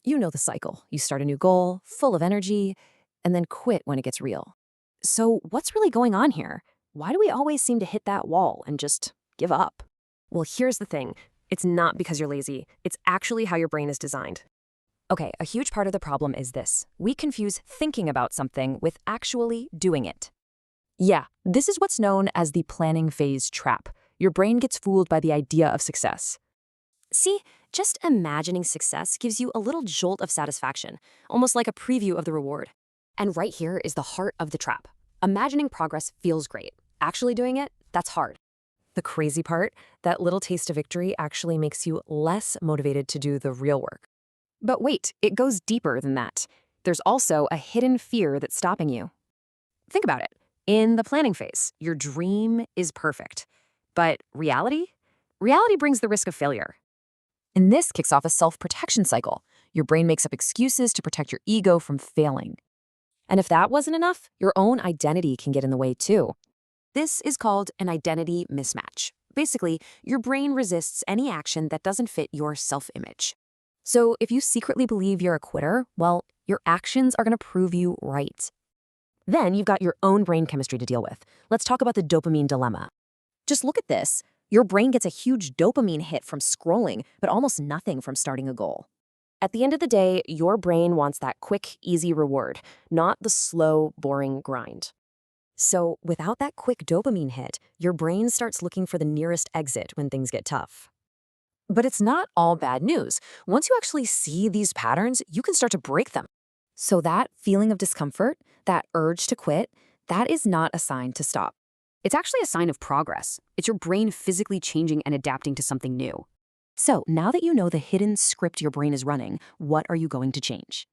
You know the cycle. You start a new goal, full of energy, and then quit when it gets real. So, what's really going on here? Why do we always seem to hit that wall and just give up? Well, here's the thing. It's not because you're lazy. It's actually how your brain is designed. Okay, a huge part of the problem is this. We confuse thinking about something with actually doing it. Yeah, this is what's known as the planning phase trap. Your brain gets fooled by the idea of success. See, just imagining success gives you a little jolt of satisfaction, almost like a preview of the reward. And right here is the heart of the trap. Imagining progress feels great. Actually doing it, that's hard. The crazy part, that little taste of victory actually makes you less motivated to do the real work. But wait, it goes deeper than that. There's also a hidden fear that's stopping you. Think about it. In the planning phase, your dream is perfect. But reality? Reality brings the risk of failure. And this kicks off a self-protection cycle. Your brain makes up excuses to protect your ego from failing. And if that wasn't enough, your own identity can get in the way too. This is called an identity mismatch. Basically, your brain resists any action that doesn't fit your self-image. So if you secretly believe you're a quitter, well, your actions are going to prove you right. Then you've got your own brain chemistry to deal with. Let's talk about the dopamine dilemma. Just look at this. Your brain gets a huge dopamine hit from scrolling, but almost nothing from starting a goal. At the end of the day, your brain wants that quick, easy reward, not the slow, boring grind. So without that quick dopamine hit, your brain starts looking for the nearest exit when things get tough. But it's not all bad news. Once you actually see these patterns, you can start to break them. So that feeling of discomfort, that urge to quit, that is not a sign to stop. It's actually a sign of progress. It's your brain physically changing and adapting to something new. So now that you know the hidden script your brain is running, what are you going to change?